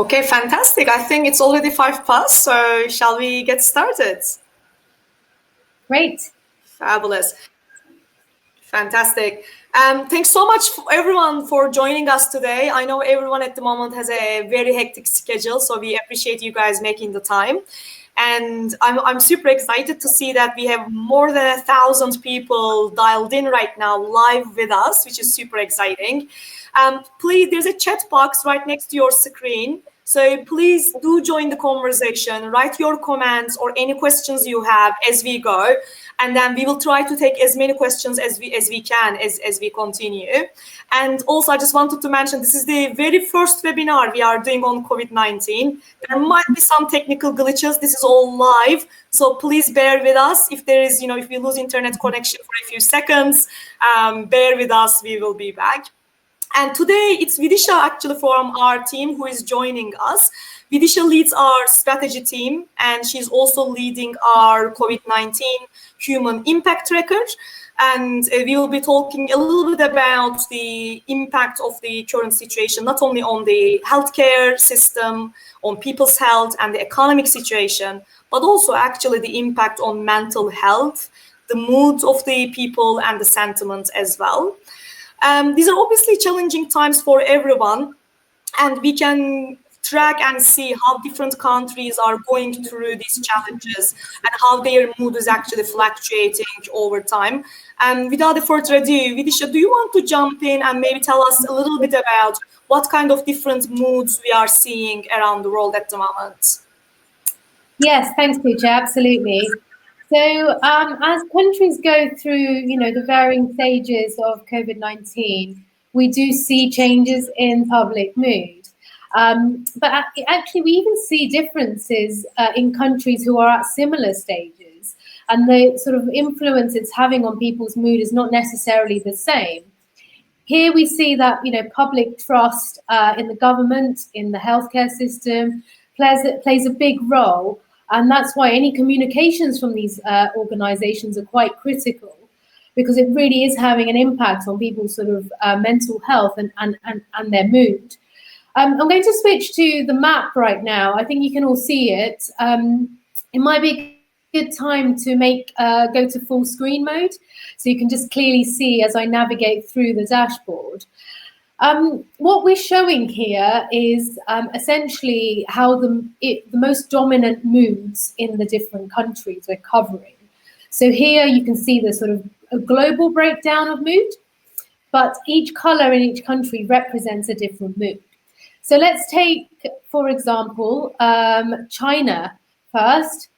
Okay, fantastic. I think it's already 5 past, so shall we get started? Great. Fabulous. Fantastic. Thanks so much everyone for joining us today. I know everyone at the moment has a very hectic schedule, so we appreciate you guys making the time. And I'm super excited to see that we have more than 1,000 people dialed in right now live with us, which is super exciting. Please, there's a chat box right next to your screen. So please do join the conversation, write your comments or any questions you have as we go. And then we will try to take as many questions as we can as we continue. And also, I just wanted to mention, this is the very first webinar we are doing on COVID-19. There might be some technical glitches. This is all live. So please bear with us. If there is, if we lose internet connection for a few seconds, bear with us. We will be back. And today it's Vidisha actually from our team who is joining us. Vidisha leads our strategy team, and she's also leading our COVID-19 human impact record. And we will be talking a little bit about the impact of the current situation, not only on the healthcare system, on people's health and the economic situation, but also actually the impact on mental health, the moods of the people and the sentiment as well. These are obviously challenging times for everyone, and we can track and see how different countries are going through these challenges and how their mood is actually fluctuating over time. And without further ado, Vidisha, do you want to jump in and maybe tell us a little bit about what kind of different moods we are seeing around the world at the moment? Yes, thanks, Pooja, absolutely. So as countries go through, the varying stages of COVID-19, we do see changes in public mood. But actually, we even see differences in countries who are at similar stages. And the sort of influence it's having on people's mood is not necessarily the same. Here we see that, public trust in the government, in the healthcare system, plays a big role. And that's why any communications from these organizations are quite critical, because it really is having an impact on people's sort of mental health and their mood. I'm going to switch to the map right now. I think you can all see it. It might be a good time to go to full screen mode, so you can just clearly see as I navigate through the dashboard. What we're showing here is essentially how the most dominant moods in the different countries we're covering. So here you can see the sort of a global breakdown of mood, but each color in each country represents a different mood. So let's take, for example, China first.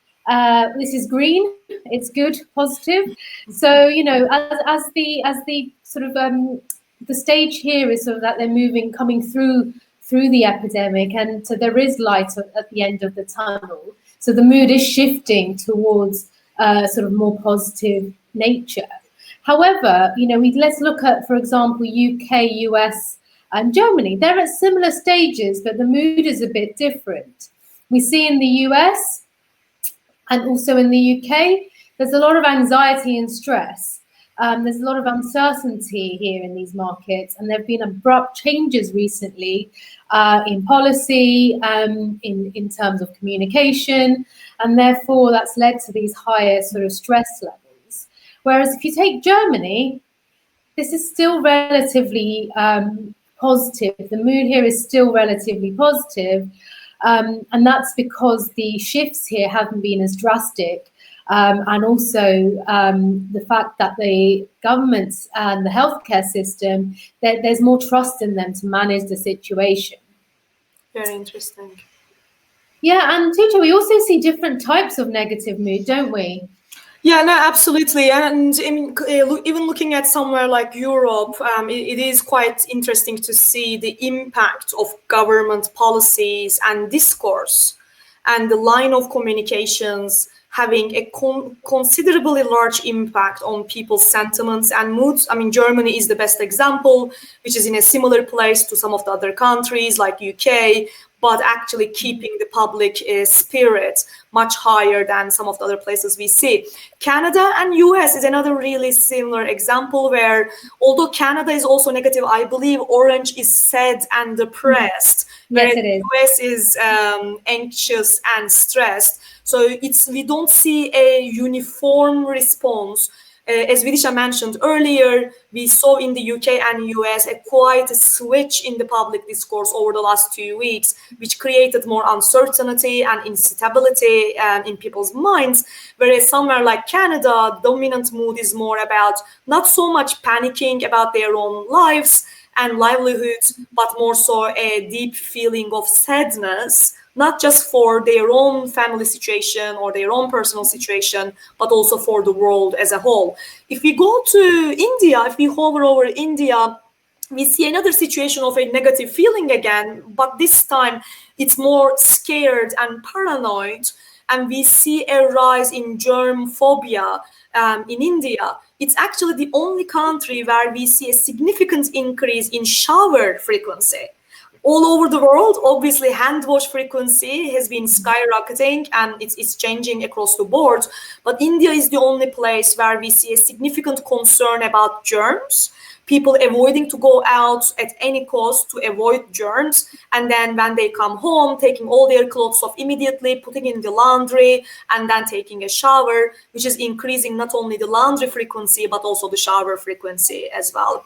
This is green. It's good, positive. So as the sort of the stage here is sort of that they're coming through the epidemic, and so there is light at the end of the tunnel. So the mood is shifting towards sort of more positive nature. However, let's look at, for example, UK, US, and Germany. They're at similar stages, but the mood is a bit different. We see in the US and also in the UK, there's a lot of anxiety and stress. There's a lot of uncertainty here in these markets, and there have been abrupt changes recently in policy, in terms of communication, and therefore that's led to these higher sort of stress levels. Whereas if you take Germany, this is still relatively positive. The mood here is still relatively positive, and that's because the shifts here haven't been as drastic. And also the fact that the governments and the healthcare system, there's more trust in them to manage the situation. Very interesting. Yeah, and Tuja, we also see different types of negative mood, don't we? Yeah, no, absolutely. And I mean, even looking at somewhere like Europe, it is quite interesting to see the impact of government policies and discourse and the line of communications having a considerably large impact on people's sentiments and moods. I mean, Germany is the best example, which is in a similar place to some of the other countries like UK. but actually keeping the public spirit much higher than some of the other places we see. Canada and US is another really similar example where, although Canada is also negative, I believe orange is sad and depressed, Yes, whereas it is. US is anxious and stressed. So we don't see a uniform response. As Vidisha mentioned earlier, we saw in the UK and US quite a switch in the public discourse over the last 2 weeks, which created more uncertainty and instability in people's minds. Whereas somewhere like Canada, dominant mood is more about not so much panicking about their own lives and livelihoods, but more so a deep feeling of sadness, not just for their own family situation or their own personal situation, but also for the world as a whole. If we go to India, if we hover over India, we see another situation of a negative feeling again, but this time it's more scared and paranoid. And we see a rise in germ phobia in India. It's actually the only country where we see a significant increase in shower frequency. All over the world, obviously, hand wash frequency has been skyrocketing and it's changing across the board. But India is the only place where we see a significant concern about germs, people avoiding to go out at any cost to avoid germs. And then when they come home, taking all their clothes off immediately, putting in the laundry, and then taking a shower, which is increasing not only the laundry frequency, but also the shower frequency as well.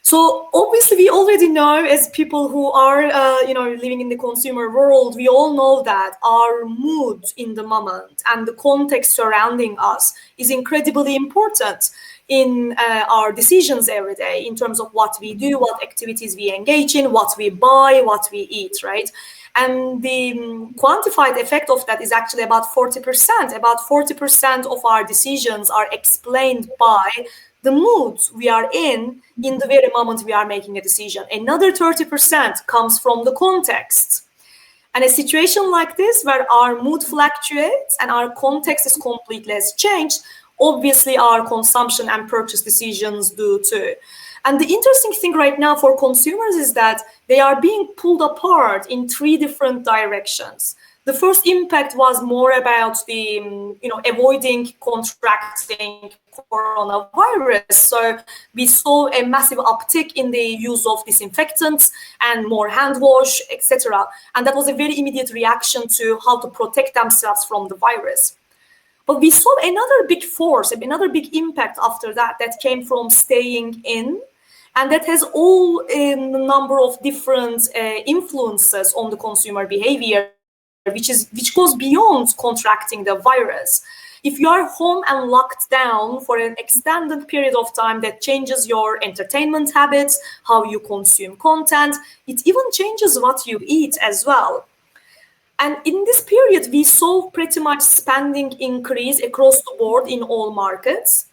So obviously, we already know, as people who are, living in the consumer world, we all know that our mood in the moment and the context surrounding us is incredibly important in our decisions every day in terms of what we do, what activities we engage in, what we buy, what we eat, right? And the quantified effect of that is actually about 40%. About 40% of our decisions are explained by the mood we are in the very moment we are making a decision. Another 30% comes from the context. And a situation like this, where our mood fluctuates and our context is completely has changed, obviously our consumption and purchase decisions do too. And the interesting thing right now for consumers is that they are being pulled apart in 3 different directions. The first impact was more about the, avoiding contracting coronavirus. So we saw a massive uptick in the use of disinfectants and more hand wash, etc. And that was a very immediate reaction to how to protect themselves from the virus. But we saw another big force, another big impact after that came from staying in. And that has all a number of different influences on the consumer behavior, which goes beyond contracting the virus. If you are home and locked down for an extended period of time, that changes your entertainment habits, how you consume content. It even changes what you eat as well. And in this period, we saw pretty much spending increase across the board in all markets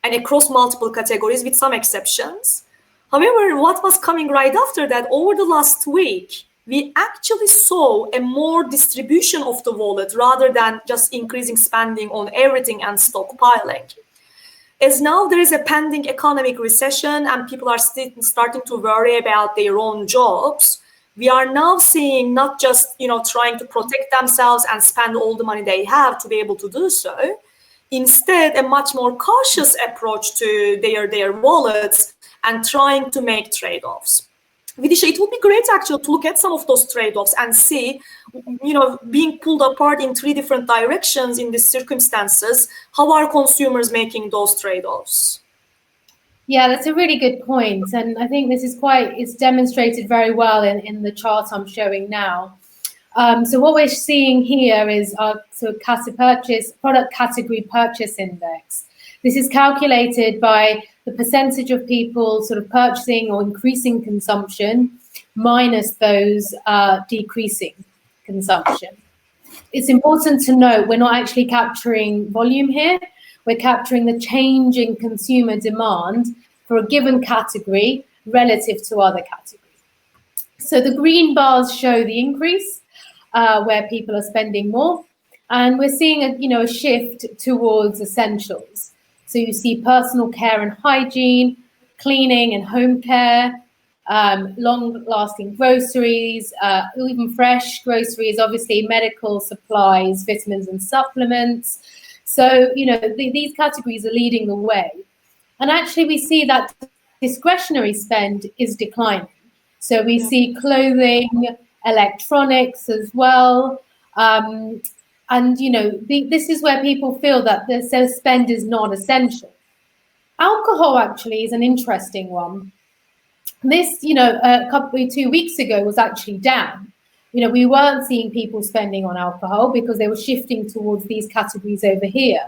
and across multiple categories with some exceptions. However, what was coming right after that, over the last week, we actually saw a more distribution of the wallet rather than just increasing spending on everything and stockpiling. As now there is a pending economic recession and people are starting to worry about their own jobs, we are now seeing not just trying to protect themselves and spend all the money they have to be able to do so. Instead, a much more cautious approach to their wallets and trying to make trade-offs. Vidisha, it would be great actually to look at some of those trade-offs and see, being pulled apart in 3 different directions in these circumstances, how are consumers making those trade-offs? Yeah, that's a really good point. And I think this is it's demonstrated very well in the chart I'm showing now. So what we're seeing here is our sort of product category purchase index. This is calculated by the percentage of people sort of purchasing or increasing consumption minus those decreasing consumption. It's important to note we're not actually capturing volume here. We're capturing the change in consumer demand for a given category relative to other categories. So the green bars show the increase where people are spending more, and we're seeing a shift towards essentials. So you see personal care and hygiene, cleaning and home care, long-lasting groceries, even fresh groceries, obviously medical supplies, vitamins and supplements. So, these categories are leading the way. And actually we see that discretionary spend is declining. So we see clothing, electronics as well. And, this is where people feel that their spend is not essential. Alcohol actually is an interesting one. This, 2 weeks ago was actually down. We weren't seeing people spending on alcohol because they were shifting towards these categories over here.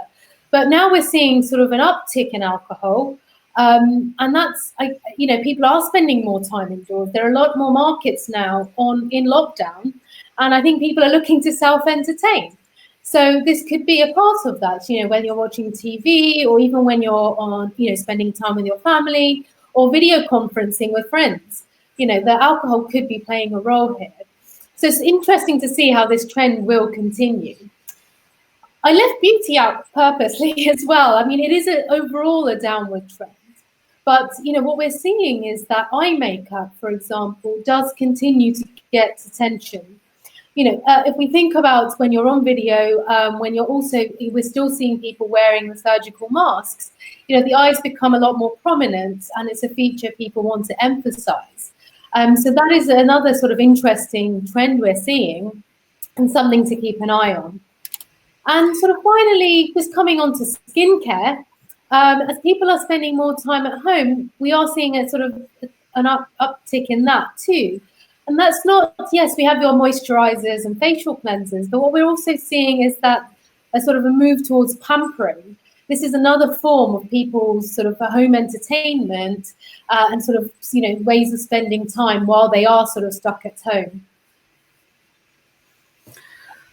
But now we're seeing sort of an uptick in alcohol. And that's, people are spending more time indoors. There are a lot more markets now in lockdown. And I think people are looking to self-entertain. So this could be a part of that, when you're watching TV or even when you're on, spending time with your family or video conferencing with friends. The alcohol could be playing a role here. So it's interesting to see how this trend will continue. I left beauty out purposely as well. I mean, it is overall a downward trend. But, what we're seeing is that eye makeup, for example, does continue to get attention. If we think about when you're on video, we're still seeing people wearing the surgical masks, the eyes become a lot more prominent and it's a feature people want to emphasize. So that is another sort of interesting trend we're seeing and something to keep an eye on. And sort of finally, just coming on to skincare, as people are spending more time at home, we are seeing a sort of an uptick in that too. And that's not, yes, we have your moisturizers and facial cleansers, but what we're also seeing is that a sort of a move towards pampering. This is another form of people's sort of home entertainment and sort of, ways of spending time while they are sort of stuck at home.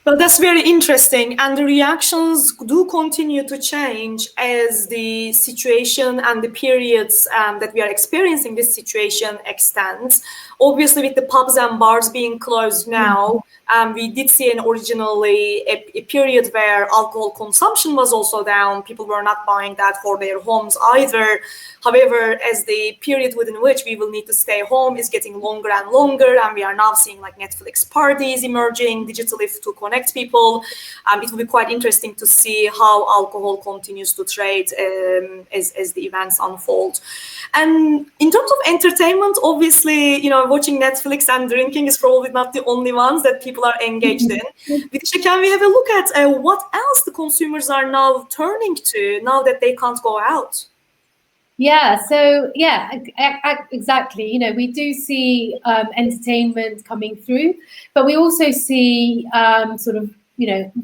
Well, that's very interesting. And the reactions do continue to change as the situation and the periods that we are experiencing this situation extends. Obviously, with the pubs and bars being closed now, we did see originally a period where alcohol consumption was also down. People were not buying that for their homes either. However, as the period within which we will need to stay home is getting longer and longer, and we are now seeing like Netflix parties emerging digitally to connect people, it will be quite interesting to see how alcohol continues to trade as the events unfold. And in terms of entertainment, obviously, watching Netflix and drinking is probably not the only ones that people are engaged in. Vidisha, can we have a look at what else the consumers are now turning to now that they can't go out? Yeah, so exactly. We do see entertainment coming through, but we also see sort of,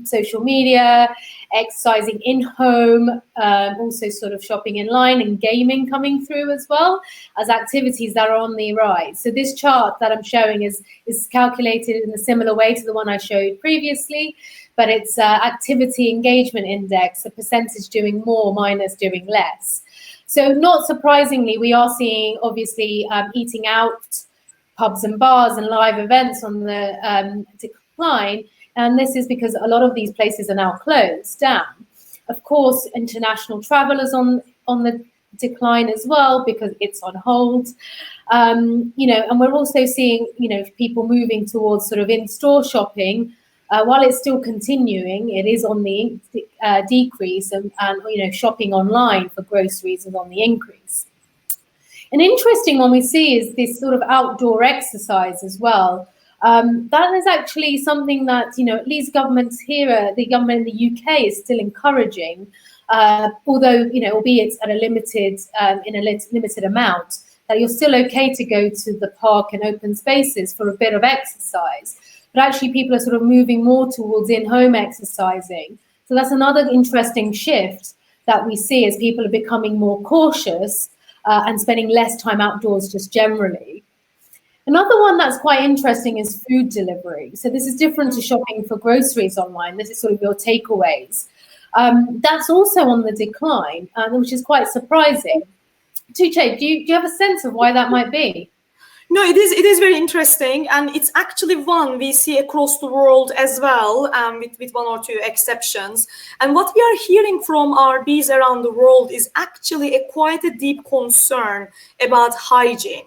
social media, exercising in home, also sort of shopping in line and gaming coming through as well as activities that are on the rise. So this chart that I'm showing is calculated in a similar way to the one I showed previously, but it's activity engagement index, a percentage doing more minus doing less. So not surprisingly, we are seeing, obviously, eating out, pubs and bars and live events on the decline. And this is because a lot of these places are now closed down. Of course, international travel is on the decline as well because it's on hold. And we're also seeing, people moving towards sort of in-store shopping. While it's still continuing, it is on the decrease, and shopping online for groceries is on the increase. An interesting one we see is this sort of outdoor exercise as well. That is actually something that, at least governments here, the government in the UK is still encouraging, although, albeit at a limited amount, that you're still okay to go to the park and open spaces for a bit of exercise. But actually people are sort of moving more towards in-home exercising. So that's another interesting shift that we see as people are becoming more cautious and spending less time outdoors just generally. Another one that's quite interesting is food delivery. So this is different to shopping for groceries online. This is sort of your takeaways. That's also on the decline, which is quite surprising. Tuche, do you have a sense of why that might be? No, it is very interesting, and it's actually one we see across the world as well, with one or two exceptions. And what we are hearing from our bees around the world is actually quite a deep concern about hygiene.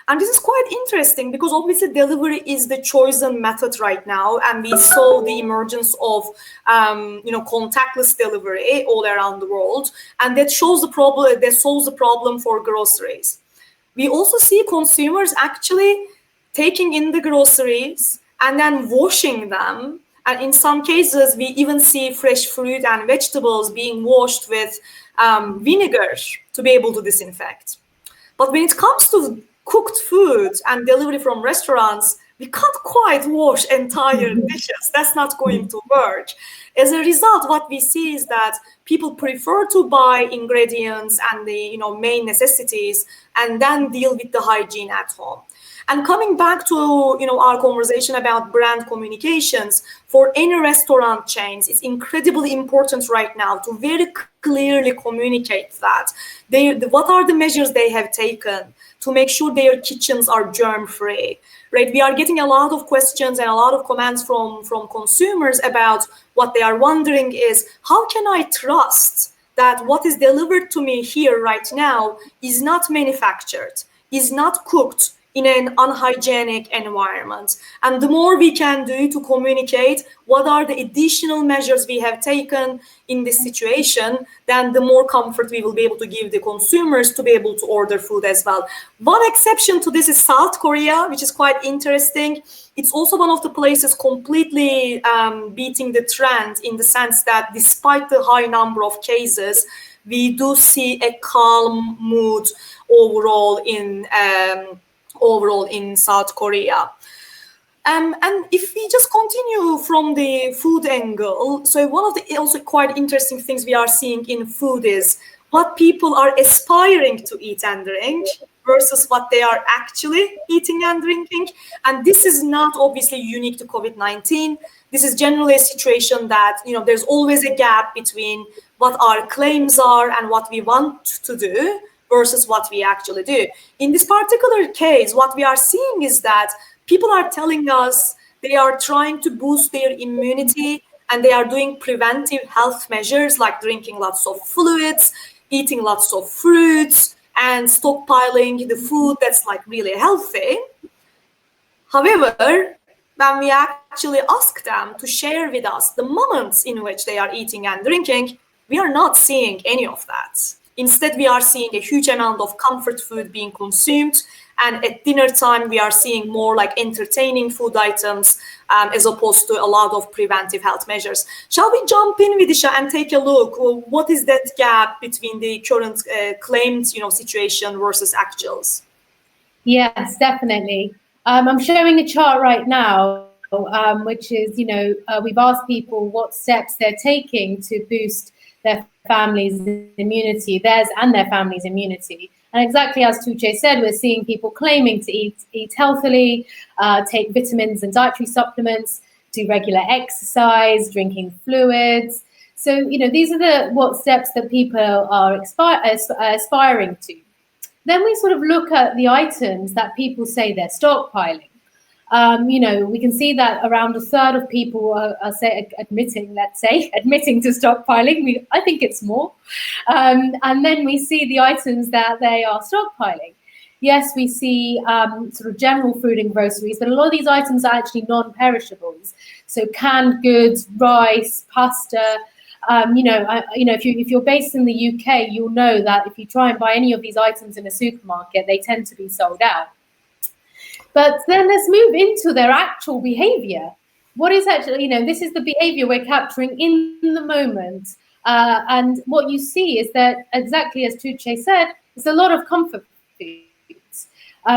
And this is quite interesting because obviously delivery is the chosen method right now, and we saw the emergence of contactless delivery all around the world, and that shows the problem. That solves the problem for groceries. We also see consumers actually taking in the groceries and then washing them. And in some cases, we even see fresh fruit and vegetables being washed with vinegar to be able to disinfect. But when it comes to cooked food and delivery from restaurants, we can't quite wash entire dishes. That's not going to work. As a result, what we see is that people prefer to buy ingredients and the main necessities and then deal with the hygiene at home. And coming back to our conversation about brand communications, for any restaurant chains, it's incredibly important right now to very clearly communicate that what are the measures they have taken to make sure their kitchens are germ-free. Right? We are getting a lot of questions and a lot of comments from consumers about what they are wondering is, how can I trust that what is delivered to me here right now is not manufactured, is not cooked in an unhygienic environment? And the more we can do to communicate what are the additional measures we have taken in this situation, then the more comfort we will be able to give the consumers to be able to order food as well. One exception to this is South Korea, which is quite interesting. It's also one of the places completely beating the trend in the sense that despite the high number of cases, we do see a calm mood overall in South Korea. And if we just continue from the food angle, so one of the also quite interesting things we are seeing in food is what people are aspiring to eat and drink versus what they are actually eating and drinking. And this is not obviously unique to COVID-19. This is generally a situation that, there's always a gap between what our claims are and what we want to do versus what we actually do. In this particular case, what we are seeing is that people are telling us they are trying to boost their immunity and they are doing preventive health measures like drinking lots of fluids, eating lots of fruits, and stockpiling the food that's like really healthy. However, when we actually ask them to share with us the moments in which they are eating and drinking, we are not seeing any of that. Instead, we are seeing a huge amount of comfort food being consumed. And at dinner time, we are seeing more like entertaining food items as opposed to a lot of preventive health measures. Shall we jump in, Vidisha, and take a look? Well, what is that gap between the current claimed situation versus actuals? Yes, definitely. I'm showing a chart right now, which is, we've asked people what steps they're taking to boost their family's immunity, theirs and their family's immunity. And exactly as Tuğçe said, we're seeing people claiming to eat healthily, take vitamins and dietary supplements, do regular exercise, drinking fluids. So, these are what steps that people are aspiring to. Then we sort of look at the items that people say they're stockpiling. We can see that around a third of people are admitting to stockpiling. I think it's more. And then we see the items that they are stockpiling. Yes, we see sort of general food and groceries, but a lot of these items are actually non-perishables. So canned goods, rice, pasta. If you're based in the UK, you'll know that if you try and buy any of these items in a supermarket, they tend to be sold out. But then let's move into their actual behavior. What is actually, this is the behavior we're capturing in the moment. And what you see is that, exactly as Tuğçe said, there's a lot of comfort foods.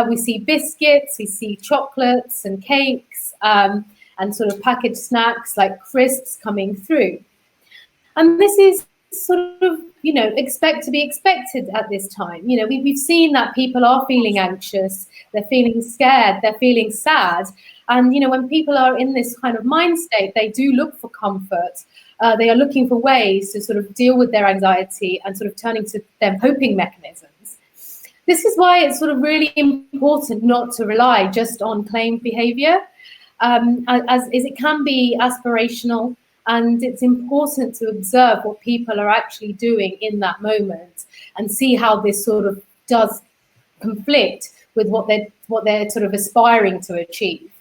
We see biscuits, we see chocolates and cakes, and sort of packaged snacks like crisps coming through. And this is sort of, expected at this time. We've seen that people are feeling anxious, they're feeling scared, they're feeling sad. And, when people are in this kind of mind state, they do look for comfort. They are looking for ways to sort of deal with their anxiety and sort of turning to their coping mechanisms. This is why it's sort of really important not to rely just on claimed behavior, as it can be aspirational. And it's important to observe what people are actually doing in that moment and see how this sort of does conflict with what they're sort of aspiring to achieve.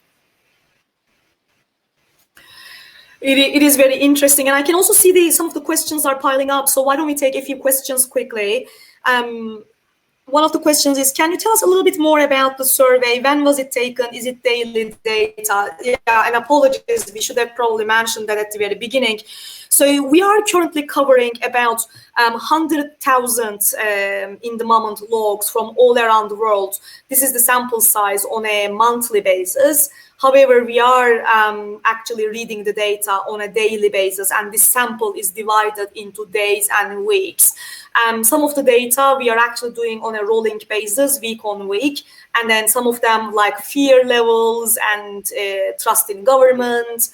It is very interesting, and I can also see some of the questions are piling up. So why don't we take a few questions quickly? One of the questions is, can you tell us a little bit more about the survey? When was it taken? Is it daily data? Yeah, and apologies, we should have probably mentioned that at the very beginning. So we are currently covering about 100,000 in the moment logs from all around the world. This is the sample size on a monthly basis. However, we are actually reading the data on a daily basis, and this sample is divided into days and weeks. Some of the data we are actually doing on a rolling basis, week on week, and then some of them like fear levels and trust in government,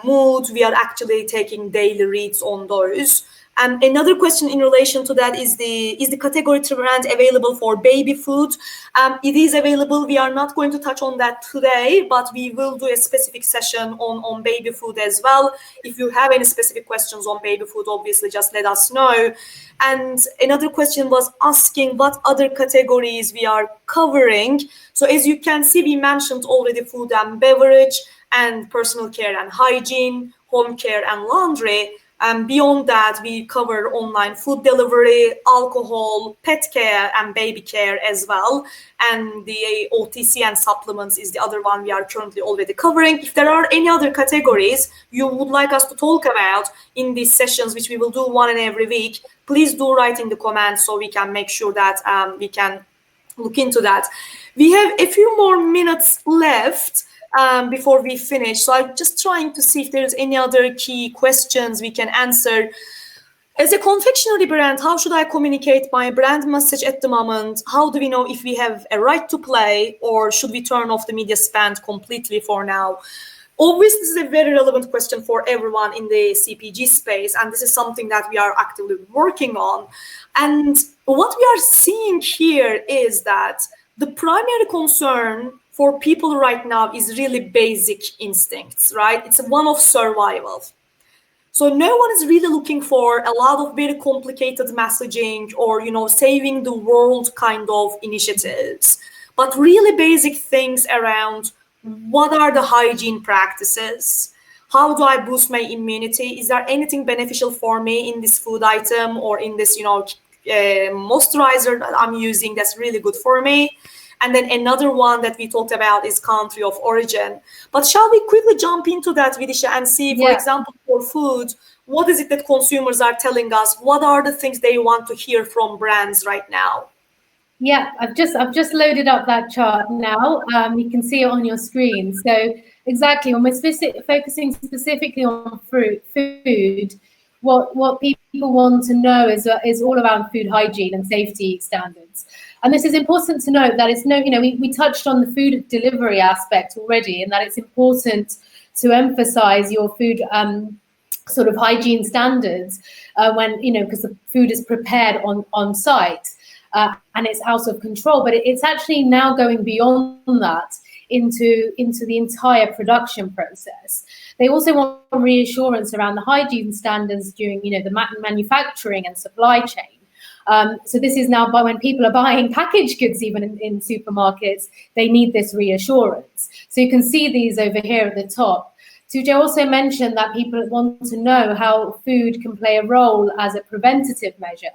mood, we are actually taking daily reads on those. Another question in relation to that is the category trend available for baby food? It is available. We are not going to touch on that today, but we will do a specific session on baby food as well. If you have any specific questions on baby food, obviously just let us know. And another question was asking what other categories we are covering. So as you can see, we mentioned already food and beverage, and personal care and hygiene, home care and laundry. Beyond that, we cover online food delivery, alcohol, pet care, and baby care as well. And the OTC and supplements is the other one we are currently already covering. If there are any other categories you would like us to talk about in these sessions, which we will do one in every week, please do write in the comments so we can make sure that we can look into that. We have a few more minutes left before we finish. So I'm just trying to see if there's any other key questions we can answer. As a confectionery brand, how should I communicate my brand message at the moment? How do we know if we have a right to play, or should we turn off the media spend completely for now? Obviously, this is a very relevant question for everyone in the CPG space, and this is something that we are actively working on. And what we are seeing here is that the primary concern for people right now is really basic instincts, right? It's one of survival. So no one is really looking for a lot of very complicated messaging or, saving the world kind of initiatives, but really basic things around what are the hygiene practices? How do I boost my immunity? Is there anything beneficial for me in this food item or in this, moisturizer that I'm using that's really good for me? And then another one that we talked about is country of origin. But shall we quickly jump into that, Vidisha, and see, for example, for food, what is it that consumers are telling us? What are the things they want to hear from brands right now? Yeah, I've just loaded up that chart now. You can see it on your screen. So exactly, when we're focusing specifically on food, what people want to know is all around food hygiene and safety standards. And this is important to note that it's we touched on the food delivery aspect already, and that it's important to emphasize your food sort of hygiene standards when, because the food is prepared on site and it's out of control. But it's actually now going beyond that into the entire production process. They also want reassurance around the hygiene standards during, the manufacturing and supply chain. So this is now when people are buying packaged goods, even in supermarkets, they need this reassurance. So you can see these over here at the top. Tujay also mentioned that people want to know how food can play a role as a preventative measure.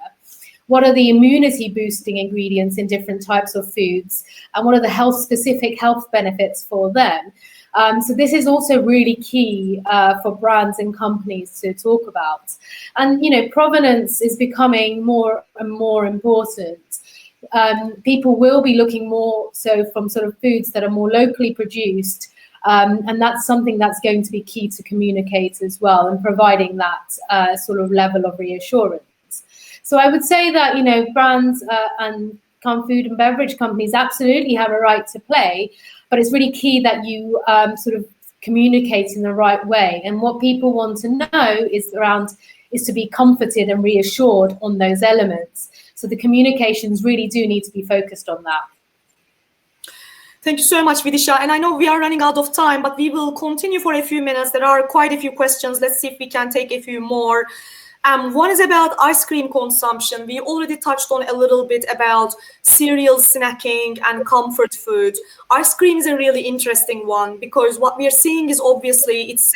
What are the immunity boosting ingredients in different types of foods? And what are the specific health benefits for them? So this is also really key for brands and companies to talk about. And, provenance is becoming more and more important. People will be looking more so from sort of foods that are more locally produced. And that's something that's going to be key to communicate as well, and providing that sort of level of reassurance. So I would say that, brands and food and beverage companies absolutely have a right to play, but it's really key that you sort of communicate in the right way. And what people want to know is to be comforted and reassured on those elements. So the communications really do need to be focused on that. Thank you so much, Vidisha. And I know we are running out of time, but we will continue for a few minutes. There are quite a few questions. Let's see if we can take a few more. One is about ice cream consumption. We already touched on a little bit about cereal snacking and comfort food. Ice cream is a really interesting one because what we are seeing is obviously it's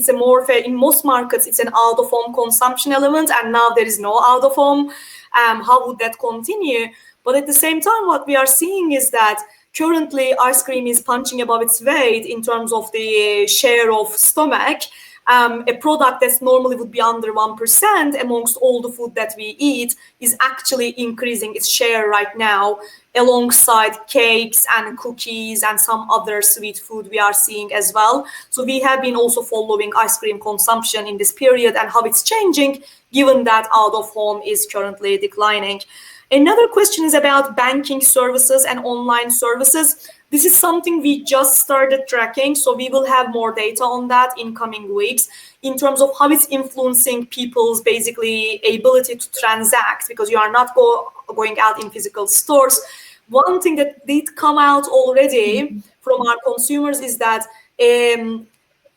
a more in most markets it's an out of home consumption element, and now there is no out of home. How would that continue? But at the same time, what we are seeing is that currently ice cream is punching above its weight in terms of the share of stomach. A product that normally would be under 1% amongst all the food that we eat is actually increasing its share right now, alongside cakes and cookies and some other sweet food we are seeing as well. So we have been also following ice cream consumption in this period and how it's changing, given that out of home is currently declining. Another question is about banking services and online services. This is something we just started tracking, so we will have more data on that in coming weeks in terms of how it's influencing people's basically ability to transact, because you are not going out in physical stores. One thing that did come out already from our consumers is that a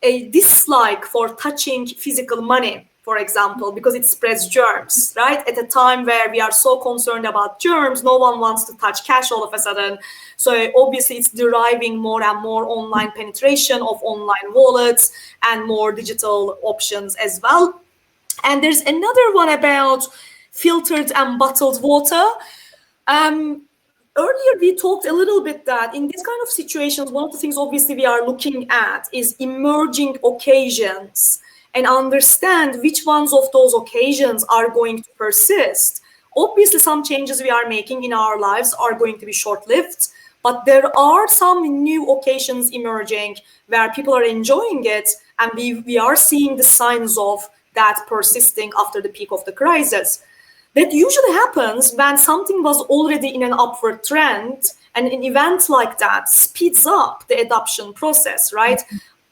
dislike for touching physical money, for example, because it spreads germs, right? At a time where we are so concerned about germs, no one wants to touch cash all of a sudden. So obviously it's deriving more and more online penetration of online wallets and more digital options as well. And there's another one about filtered and bottled water. Earlier, we talked a little bit that in these kind of situations, one of the things obviously we are looking at is emerging occasions and understand which ones of those occasions are going to persist. Obviously, some changes we are making in our lives are going to be short-lived, but there are some new occasions emerging where people are enjoying it, and we are seeing the signs of that persisting after the peak of the crisis. That usually happens when something was already in an upward trend, and an event like that speeds up the adoption process, right?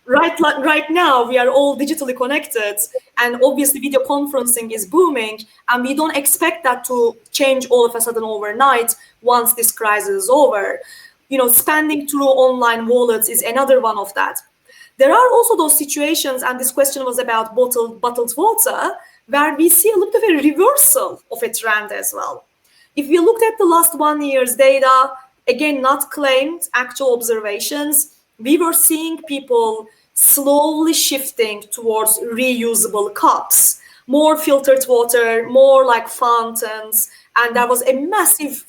Right now, we are all digitally connected, and obviously video conferencing is booming, and we don't expect that to change all of a sudden overnight once this crisis is over. Spending through online wallets is another one of that. There are also those situations, and this question was about bottled water, where we see a little bit of a reversal of a trend as well. If we looked at the last 1 year's data, again, not claimed, actual observations, we were seeing people slowly shifting towards reusable cups, more filtered water, more like fountains, and there was a massive,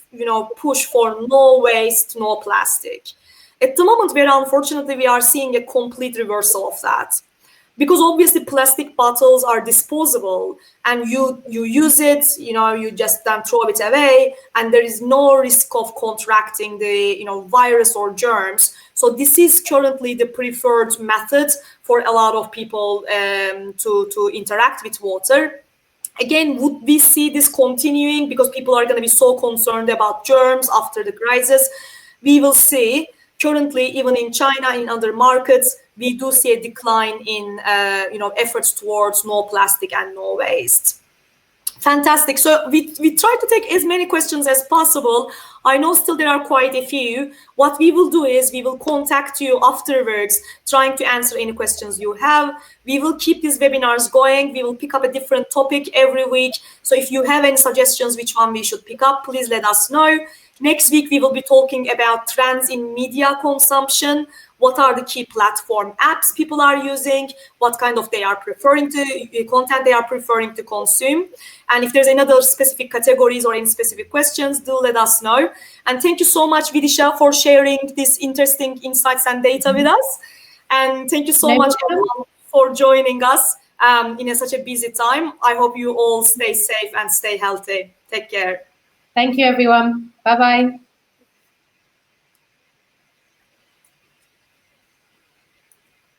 push for no waste, no plastic. At the moment, unfortunately, we are seeing a complete reversal of that. Because obviously plastic bottles are disposable, and you use it, you just then throw it away, and there is no risk of contracting the virus or germs. So this is currently the preferred method for a lot of people to interact with water. Again, would we see this continuing because people are going to be so concerned about germs after the crisis? We will see. Currently, even in China, in other markets, we do see a decline in efforts towards no plastic and no waste. Fantastic. So we try to take as many questions as possible. I know still there are quite a few. What we will do is we will contact you afterwards, trying to answer any questions you have. We will keep these webinars going. We will pick up a different topic every week. So if you have any suggestions which one we should pick up, please let us know. Next week, we will be talking about trends in media consumption. What are the key platform apps people are using? What kind of content they are preferring to consume? And if there's another specific categories or any specific questions, do let us know. And thank you so much, Vidisha, for sharing these interesting insights and data with us. And thank you so much, everyone, for joining us in such a busy time. I hope you all stay safe and stay healthy. Take care. Thank you, everyone. Bye-bye.